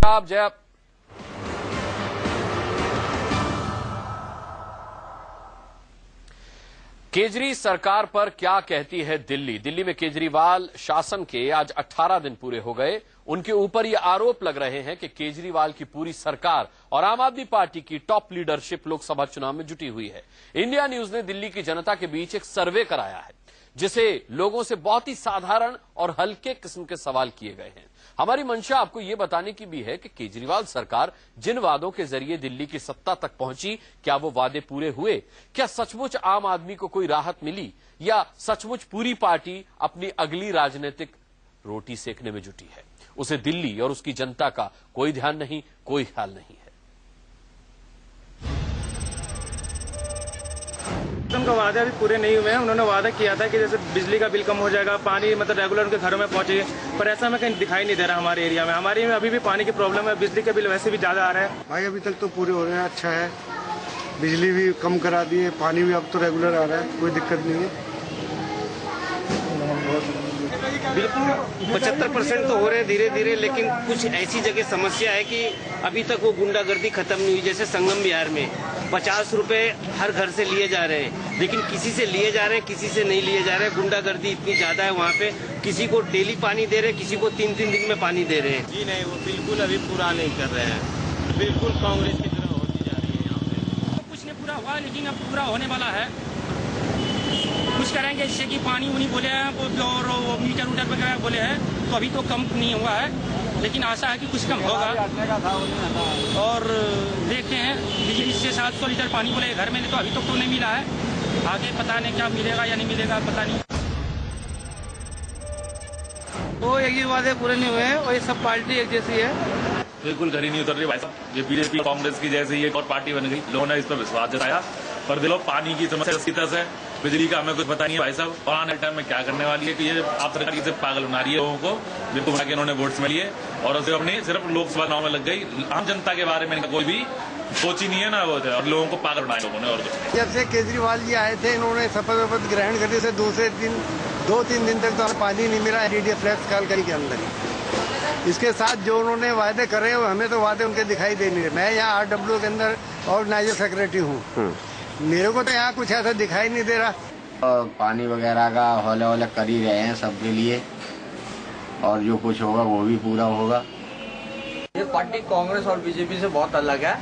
आप जय। केजरी सरकार पर क्या कहती है दिल्ली। दिल्ली में केजरीवाल शासन के आज 18 दिन पूरे हो गए। उनके ऊपर ये आरोप लग रहे हैं कि केजरीवाल की पूरी सरकार और आम आदमी पार्टी की टॉप लीडरशिप लोकसभा चुनाव में जुटी हुई है। इंडिया न्यूज ने दिल्ली की जनता के बीच एक सर्वे कराया है जिसे लोगों से बहुत ही साधारण और हल्के किस्म के सवाल किए गए हैं। हमारी मंशा आपको यह बताने की भी है कि केजरीवाल सरकार जिन वादों के जरिए दिल्ली की सत्ता तक पहुंची, क्या वो वादे पूरे हुए? क्या सचमुच आम आदमी को कोई राहत मिली या सचमुच पूरी पार्टी अपनी अगली राजनीतिक रोटी सेकने में जुटी है? उसे दिल्ली और उसकी जनता का कोई ध्यान नहीं, कोई ख्याल नहीं है। उनका वादे अभी पूरे नहीं हुए हैं। उन्होंने वादा किया था कि जैसे बिजली का बिल कम हो जाएगा, पानी मतलब रेगुलर उनके घरों में पहुंचेगी, पर ऐसा हमें कहीं दिखाई नहीं दे रहा। हमारे एरिया में, हमारे में अभी भी पानी की प्रॉब्लम है, बिजली का बिल वैसे भी ज्यादा आ रहा है। भाई अभी तक तो पूरे हो रहे हैं, अच्छा है। बिजली भी कम करा दिए, पानी भी अब तो रेगुलर आ रहा है, कोई दिक्कत नहीं है। बिल्कुल 75% तो हो रहे हैं धीरे धीरे, लेकिन कुछ ऐसी जगह समस्या है कि अभी तक वो गुंडागर्दी खत्म नहीं हुई। जैसे संगम बिहार में 50 रुपए हर घर से लिए जा रहे हैं, लेकिन किसी से लिए जा रहे हैं, किसी से नहीं लिए जा रहे हैं। गुंडागर्दी इतनी ज्यादा है वहाँ पे, किसी को डेली पानी दे रहे हैं, किसी को 3-3 दिन में पानी दे रहे हैं। जी नहीं, वो बिल्कुल अभी पूरा नहीं कर रहे हैं, बिल्कुल कांग्रेस की तरह होती जा रही है यहाँ पे। तो कुछ नहीं पूरा हुआ, लेकिन अब पूरा होने वाला है। कुछ करेंगे जिससे कि पानी उनी बोले हैं और वो मीटर उटर वगैरह बोले हैं, तो अभी तो कम नहीं हुआ है, लेकिन आशा है कि कुछ कम होगा। और देखते हैं, बिजली से 700 लीटर पानी बोले घर में, तो अभी तक तो नहीं मिला है। आगे पता नहीं क्या मिलेगा या नहीं मिलेगा, पता नहीं। तो ये वादे पूरे नहीं हुए हैं और ये सब पार्टी एक जैसी है, बिल्कुल घर ही नहीं उतर रही भाई साहब। ये बीजेपी कांग्रेस की जैसे ही एक और पार्टी बन गई, लोगों ने इस पर विश्वास जताया, पर दिलो पानी की समस्या इसी तरह है, बिजली का हमें कुछ पता नहीं है भाई साहब। और आने टाइम में क्या करने वाली है कि ये आप सरकार से पागल बना रही है लोगों को, बिल्कुल के इन्होंने वोट्स में लिए और उसे अपनी सिर्फ लोकसभा चुनाव में लग गई। आम जनता के बारे में कोई भी सोच ही नहीं है ना, वो लोगों को पागल बनाया लोगों ने। और कुछ जब से केजरीवाल जी आए थे, इन्होंने शपथ ग्रहण करने से दूसरे दिन 2-3 दिन तक तो हमें पानी नहीं मिला DDA फ्लैक्स काल के अंदर ही। इसके साथ जो उन्होंने वादे करे हैं, हमें तो वादे उनके दिखाई दे नहीं रहे। मैं यहाँ RW के अंदर ऑर्गेनाइजर सेक्रेटरी हूँ, मेरे को तो यहाँ कुछ ऐसा दिखाई नहीं दे रहा। पानी वगैरह का हौले कर ही रहे हैं सबके लिए, और जो कुछ होगा वो भी पूरा होगा। ये पार्टी कांग्रेस और बीजेपी से बहुत अलग है,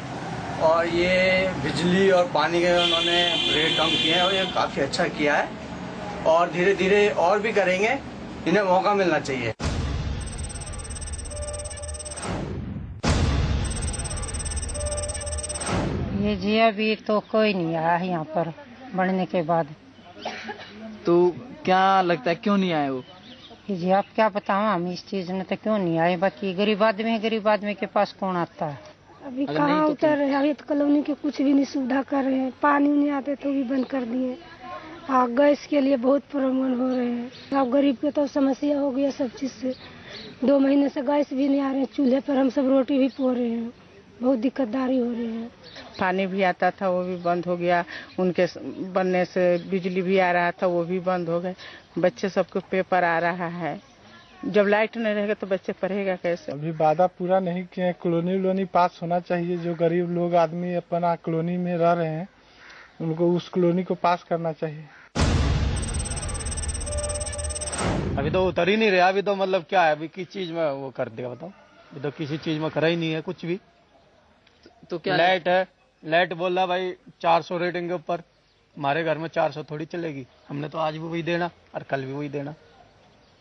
और ये बिजली और पानी के उन्होंने रेट कम किए हैं और ये काफी अच्छा किया है, और धीरे धीरे और भी करेंगे। इन्हें मौका मिलना चाहिए। ये जी अभी तो कोई नहीं आया है यहाँ पर बढ़ने के बाद। तो क्या लगता है क्यों नहीं आए वो? जी आप क्या बताओ, हम इस चीज में तो क्यों नहीं आए। बाकी गरीब आदमी के पास कौन आता है? अभी कहाँ उतर रहे हैं, तो कॉलोनी के कुछ भी नहीं सुविधा कर रहे हैं। पानी नहीं आते तो भी बंद कर दिए। गैस के लिए बहुत प्रॉब्लम हो रहे हैं। अब गरीब के तो समस्या हो गया सब चीज से। 2 महीने से गैस भी नहीं आ रहे हैं, चूल्हे पर हम सब रोटी भी पो रहे हैं, बहुत दिक्कतदारी हो रही है। पानी भी आता था वो भी बंद हो गया, उनके बनने से बिजली भी आ रहा था वो भी बंद हो गए। बच्चे सबको पेपर आ रहा है, जब लाइट नहीं रहेगा तो बच्चे पढ़ेगा कैसे? अभी वादा पूरा नहीं किए। कॉलोनी पास होना चाहिए। जो गरीब लोग आदमी अपना कॉलोनी में रह रहे हैं, उनको उस कॉलोनी को पास करना चाहिए। अभी तो उतर ही नहीं रहा। अभी तो मतलब क्या है, अभी किस चीज में वो कर देगा बताओ? अभी तो किसी चीज में करा ही नहीं है कुछ भी। तो क्या लाइट है, लाइट बोल रहा भाई 400 रेटिंग के ऊपर। हमारे घर में 400 थोड़ी चलेगी। हमने तो आज भी वही देना और कल भी वही देना,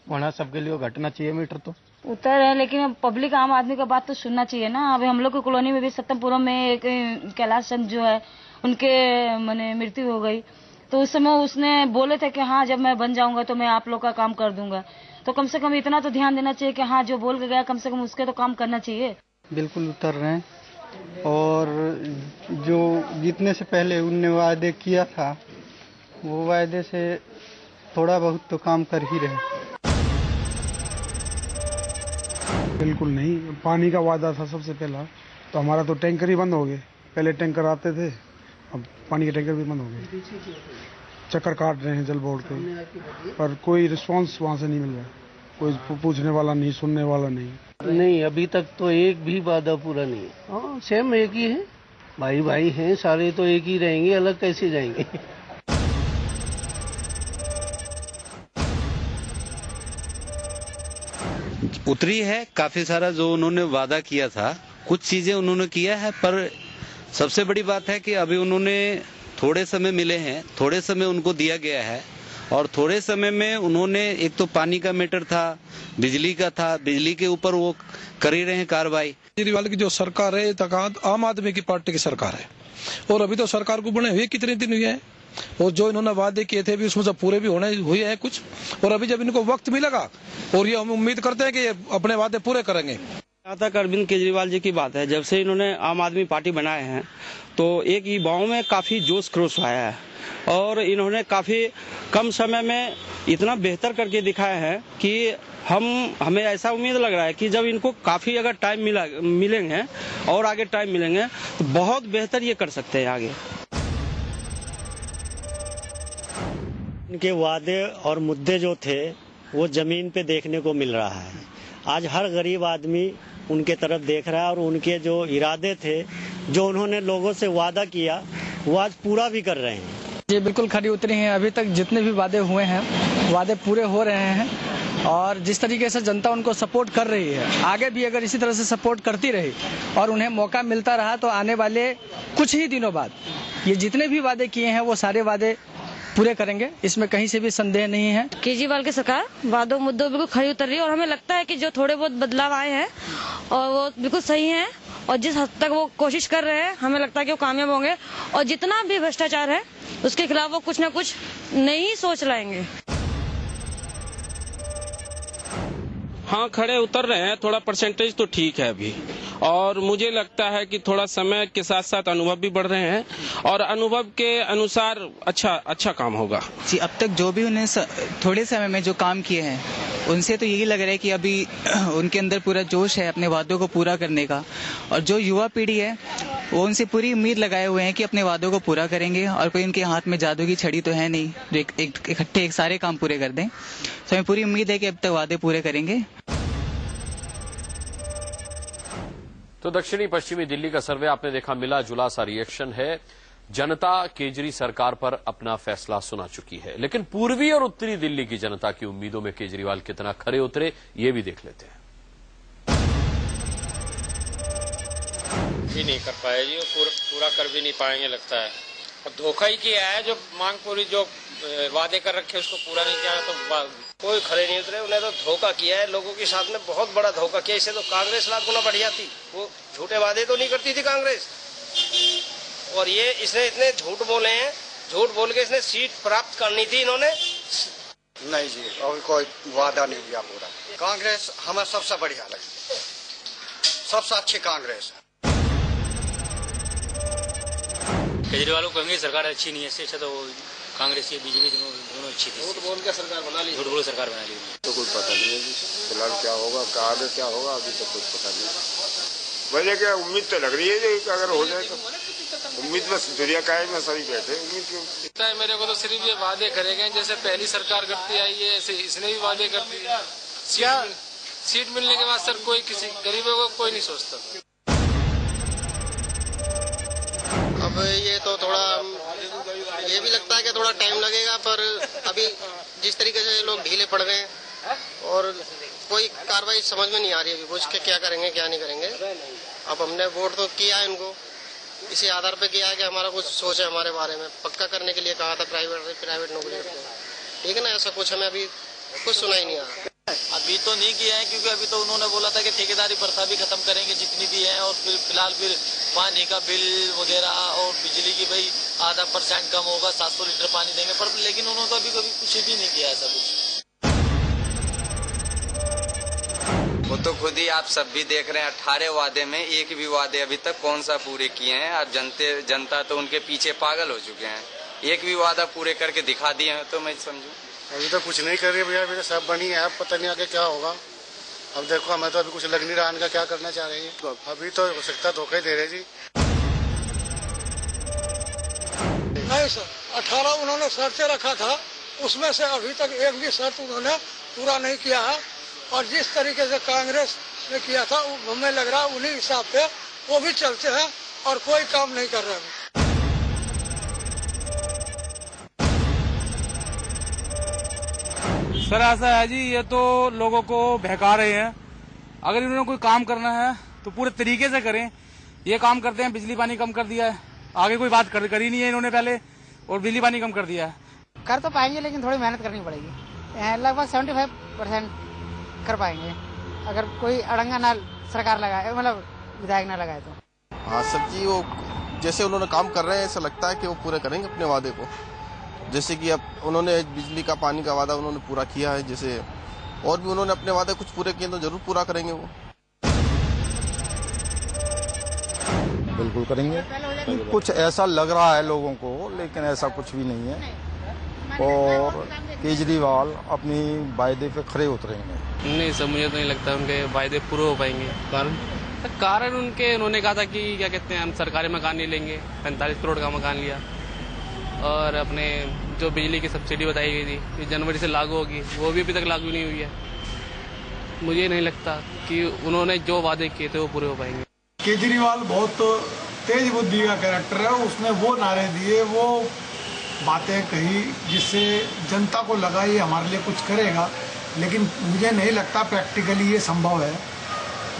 वरना सबके लिए घटना चाहिए मीटर तो उतर है। लेकिन पब्लिक आम आदमी का बात तो सुनना चाहिए ना। अभी हम लोग की कॉलोनी में भी सत्तमपुरम में एक कैलाश चंद जो है, उनके मैंने मृत्यु हो गई। तो उस समय उसने बोले थे कि हाँ जब मैं बन जाऊंगा तो मैं आप लोग का काम कर दूंगा। तो कम से कम इतना तो ध्यान देना चाहिए कि हाँ जो बोल के गया कम से कम उसके तो काम करना चाहिए। बिल्कुल उतर रहे हैं, और जो जीतने से पहले उनने वादे किया था वो वादे से थोड़ा बहुत तो काम कर ही रहे। बिल्कुल नहीं, पानी का वादा था सबसे पहला, तो हमारा तो टैंकर ही बंद हो गए। पहले टैंकर आते थे, अब पानी के टैंकर भी बंद हो गए। चक्कर काट रहे हैं जल बोर्ड के, पर कोई रिस्पांस वहाँ से नहीं मिल रहा। कोई पूछने वाला नहीं, सुनने वाला नहीं। नहीं, अभी तक तो एक भी वादा पूरा नहीं है। हाँ, सेम एक ही है, भाई भाई हैं सारे, तो एक ही रहेंगे, अलग कैसे जाएंगे। उतरी है काफी सारा जो उन्होंने वादा किया था, कुछ चीजें उन्होंने किया है, पर सबसे बड़ी बात है कि अभी उन्होंने थोड़े समय मिले हैं, थोड़े समय उनको दिया गया है, और थोड़े समय में उन्होंने एक तो पानी का मैटर था, बिजली का था, बिजली के ऊपर वो कर ही रहे हैं कार्रवाई। केजरीवाल की जो सरकार है तक आम आदमी की पार्टी की सरकार है, और अभी तो सरकार को बने हुए कितने दिन हुए हैं, और जो इन्होंने वादे किए थे भी उसमें से पूरे भी होने हुए हैं कुछ, और अभी जब इनको वक्त मिलेगा और ये हम उम्मीद करते हैं कि ये अपने वादे पूरे करेंगे। जहाँ तक अरविंद केजरीवाल जी की बात है, जब से इन्होंने आम आदमी पार्टी बनाए हैं तो एक युवाओं में काफी जोश खरोश आया है, और इन्होंने काफी कम समय में इतना बेहतर करके दिखाया है कि हमें ऐसा उम्मीद लग रहा है कि जब इनको काफी अगर टाइम मिलेंगे और आगे टाइम मिलेंगे तो बहुत बेहतर ये कर सकते हैं आगे। इनके वादे और मुद्दे जो थे वो जमीन पे देखने को मिल रहा है। आज हर गरीब आदमी उनके तरफ देख रहा है, और उनके जो इरादे थे, जो उन्होंने लोगों से वादा किया, वो आज पूरा भी कर रहे हैं। ये बिल्कुल खरी उतरी हैं। अभी तक जितने भी वादे हुए हैं वादे पूरे हो रहे हैं, और जिस तरीके से जनता उनको सपोर्ट कर रही है, आगे भी अगर इसी तरह से सपोर्ट करती रही और उन्हें मौका मिलता रहा तो आने वाले कुछ ही दिनों बाद ये जितने भी वादे किए हैं वो सारे वादे पूरे करेंगे, इसमें कहीं से भी संदेह नहीं है। केजरीवाल की सरकार वादों मुद्दों बिल्कुल खरी उतर रही है, और हमें लगता है कि जो थोड़े बहुत बदलाव आए हैं और वो बिल्कुल सही हैं, और जिस हद तक वो कोशिश कर रहे हैं हमें लगता है कि वो कामयाब होंगे, और जितना भी भ्रष्टाचार है उसके खिलाफ वो कुछ न कुछ नई सोच लाएंगे। हाँ, खड़े उतर रहे हैं, थोड़ा परसेंटेज तो ठीक है अभी, और मुझे लगता है कि थोड़ा समय के साथ साथ अनुभव भी बढ़ रहे हैं, और अनुभव के अनुसार अच्छा काम होगा जी। अब तक जो भी उन्हें थोड़े समय में जो काम किए हैं उनसे तो यही लग रहा है कि अभी उनके अंदर पूरा जोश है अपने वादों को पूरा करने का, और जो युवा पीढ़ी है वो उनसे पूरी उम्मीद लगाए हुए हैं कि अपने वादों को पूरा करेंगे, और कोई उनके हाथ में जादू की छड़ी तो है नहीं जो इकट्ठे एक सारे काम पूरे कर दें। तो हमें पूरी उम्मीद है कि अब तक वादे पूरे करेंगे। तो दक्षिणी पश्चिमी दिल्ली का सर्वे आपने देखा, मिला जुला सा रिएक्शन है। जनता केजरी सरकार पर अपना फैसला सुना चुकी है, लेकिन पूर्वी और उत्तरी दिल्ली की जनता की उम्मीदों में केजरीवाल कितना खरे उतरे ये भी देख लेते हैं। भी नहीं कर पाए जी, पूरा कर भी नहीं पाएंगे लगता है। और धोखा ही किया है, जो मांग पूरी जो वादे कर रखे उसको पूरा नहीं किया, तो कोई खड़े नहीं उतरे। उन्हें तो धोखा किया है, लोगों के साथ में बहुत बड़ा धोखा किया। इससे तो कांग्रेस लाख गुना बढ़िया थी, वो झूठे वादे तो नहीं करती थी कांग्रेस, और ये इसने इतने झूठ बोले हैं, झूठ बोल के इसने सीट प्राप्त करनी थी इन्होंने। नहीं जी, और कोई वादा नहीं किया पूरा। कांग्रेस हमें सबसे बढ़िया लगी, सबसे अच्छी कांग्रेस है। केजरीवाल को कहेंगे सरकार अच्छी नहीं है, इससे अच्छा तो कांग्रेस की बीजेपी दोनों अच्छी थी। झूठ बोल के सरकार बना ली, झूठ बोल सरकार बना ली। तो कुछ पता नहीं है जी, फिलहाल क्या होगा, आगे क्या होगा अभी तो कुछ पता नहीं। वजह क्या, उम्मीद तो लग रही है जी, अगर हो जाए तो उम्मीद बस दुनिया का है, मैं सभी बैठे उम्मीद क्यों। मेरे को तो सिर्फ ये वादे करे गए, जैसे पहली सरकार करती आई है ऐसे इसने भी वादे कर दिए। सीट मिलने के बाद सर कोई किसी गरीबों को कोई नहीं सोचता। अब ये तो थोड़ा ये भी लगता है कि थोड़ा टाइम लगेगा, पर अभी जिस तरीके से लोग ढीले पड़ गए हैं और कोई कार्रवाई समझ में नहीं आ रही है, पूछ के क्या करेंगे क्या नहीं करेंगे। अब हमने वोट तो किया है इनको, इसी आधार पे किया है कि हमारा कुछ सोच है हमारे बारे में, पक्का करने के लिए कहा था प्राइवेट नौकरी करते हैं, ठीक है ना। ऐसा कुछ हमें अभी कुछ सुना ही नहीं आ रहा। अभी तो नहीं किया है, क्योंकि अभी तो उन्होंने बोला था कि ठेकेदारी प्रथा भी खत्म करेंगे जितनी भी है, और फिर फिलहाल फिर पानी का बिल वगैरह और बिजली की भाई आधा % कम होगा, 700 लीटर पानी देंगे, पर लेकिन उन्होंने तो अभी कभी कुछ भी नहीं किया ऐसा कुछ। वो तो खुद ही आप सब भी देख रहे हैं, 18 वादे में एक भी वादे अभी तक कौन सा पूरे किए हैं। अब जनता तो उनके पीछे पागल हो चुके हैं, एक भी वादा पूरे करके दिखा दिए हैं तो मैं समझूं। अभी तो कुछ नहीं कर रही भैया, अभी तो सब बनी है, अब पता नहीं आगे क्या होगा। अब देखो हमें तो अभी कुछ लग नहीं रहा इनका क्या करना चाह रही है। अभी तो हो सकता धोखा ही दे रहे जी। नहीं सर, 18 उन्होंने शर्तें रखा था, उसमें से अभी तक एक भी शर्त उन्होंने पूरा नहीं किया है, और जिस तरीके से कांग्रेस ने किया था हमें लग रहा है उन्हीं हिसाब पे वो भी चलते हैं और कोई काम नहीं कर रहे हैं। सर ऐसा है जी, ये तो लोगों को बहका रहे हैं। अगर इन्होंने कोई काम करना है तो पूरे तरीके से करें। ये काम करते हैं, बिजली पानी कम कर दिया है, आगे कोई बात करी नहीं है इन्होंने पहले, और बिजली पानी कम कर दिया है। कर तो पाएंगे लेकिन थोड़ी मेहनत करनी पड़ेगी। लगभग 75% कर पाएंगे अगर कोई अड़ंगा ना सरकार लगाए, मतलब विधायक ना लगाए तो। हाँ सर जी, वो जैसे उन्होंने काम कर रहे हैं ऐसा लगता है कि वो पूरे करेंगे अपने वादे को। जैसे कि अब उन्होंने बिजली का पानी का वादा उन्होंने पूरा किया है, जैसे और भी उन्होंने अपने वादे कुछ पूरे किए तो जरूर पूरा करेंगे वो। बिल्कुल करेंगे। कुछ ऐसा लग रहा है लोगों को, लेकिन ऐसा कुछ भी नहीं है और केजरीवाल अपनी वायदे पे खरे उतरेंगे। नहीं सर, मुझे तो नहीं लगता उनके वायदे पूरे हो पाएंगे। कारण उन्होंने कहा था कि क्या कहते हैं, हम सरकारी मकान नहीं लेंगे, 45 करोड़ का मकान लिया, और अपने जो बिजली की सब्सिडी बताई गई थी कि जनवरी से लागू होगी, वो भी अभी तक लागू नहीं हुई है। मुझे नहीं लगता कि उन्होंने जो वादे किए थे वो पूरे हो पाएंगे। केजरीवाल बहुत तेज बुद्धि का कैरेक्टर है, उसने वो नारे दिए, वो बातें कही जिससे जनता को लगा ये हमारे लिए कुछ करेगा, लेकिन मुझे नहीं लगता प्रैक्टिकली ये संभव है।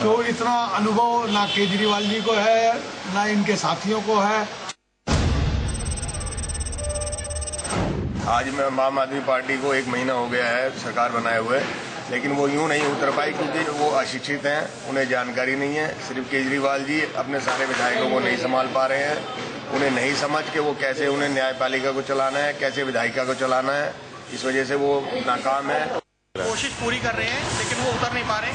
तो इतना अनुभव ना केजरीवाल जी को है ना इनके साथियों को है। आज मैं आम आदमी पार्टी को 1 महीना हो गया है सरकार बनाए हुए, लेकिन वो यूं नहीं उतर पाई क्योंकि वो अशिक्षित हैं, उन्हें जानकारी नहीं है। सिर्फ केजरीवाल जी अपने सारे विधायकों को नहीं संभाल पा रहे हैं, उन्हें नहीं समझ के वो कैसे उन्हें न्यायपालिका को चलाना है, कैसे विधायिका को चलाना है, इस वजह से वो नाकाम है। कोशिश पूरी कर रहे हैं लेकिन वो उतर नहीं पा रहे।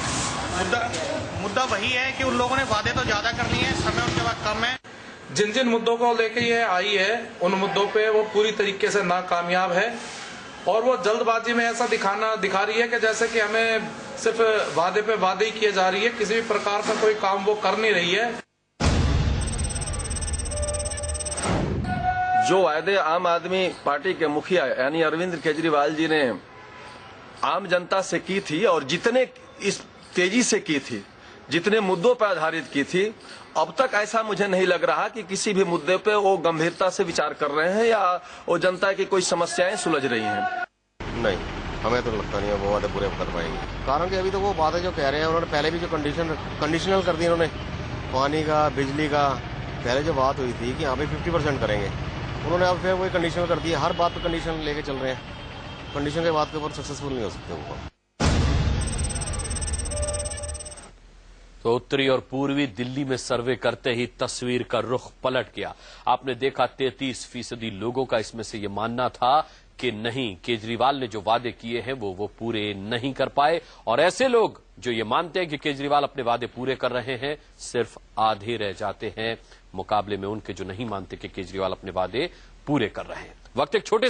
मुद्दा वही है कि उन लोगों ने वादे तो ज्यादा कर लिए हैं, समय उनके पास कम है। जिन जिन मुद्दों को लेके ये आई है उन मुद्दों पे वो पूरी तरीके से नाकामयाब है, और वो जल्दबाजी में ऐसा दिखा रही है कि जैसे कि हमें सिर्फ वादे पे वादे ही किए जा रही है, किसी भी प्रकार का कोई काम वो कर नहीं रही है। जो वायदे आम आदमी पार्टी के मुखिया यानी अरविंद केजरीवाल जी ने आम जनता से की थी, और जितने इस तेजी से की थी, जितने मुद्दों पर आधारित की थी, अब तक ऐसा मुझे नहीं लग रहा कि किसी भी मुद्दे पे वो गंभीरता से विचार कर रहे हैं या वो जनता की कोई समस्याएं सुलझ रही हैं। नहीं, हमें तो लगता नहीं है वो वादे पूरे कर पाएंगे, कारण कि अभी तो वो बातें जो कह रहे हैं उन्होंने पहले भी जो कंडीशनल कर दी इन्होंने, पानी का, बिजली का, पहले जो बात हुई थी कि यहाँ पे 50% करेंगे, उन्होंने अब फिर वही कंडीशनल कर दिया। हर बात पर कंडीशन लेके चल रहे हैं, कंडीशन के बात के ऊपर सक्सेसफुल नहीं हो सकते वो। तो उत्तरी और पूर्वी दिल्ली में सर्वे करते ही तस्वीर का रुख पलट गया। आपने देखा 33% लोगों का इसमें से ये मानना था कि नहीं, केजरीवाल ने जो वादे किए हैं वो पूरे नहीं कर पाए, और ऐसे लोग जो ये मानते हैं कि केजरीवाल अपने वादे पूरे कर रहे हैं सिर्फ आधे रह जाते हैं मुकाबले में उनके जो नहीं मानते कि केजरीवाल अपने वादे पूरे कर रहे हैं। वक्त एक छोटे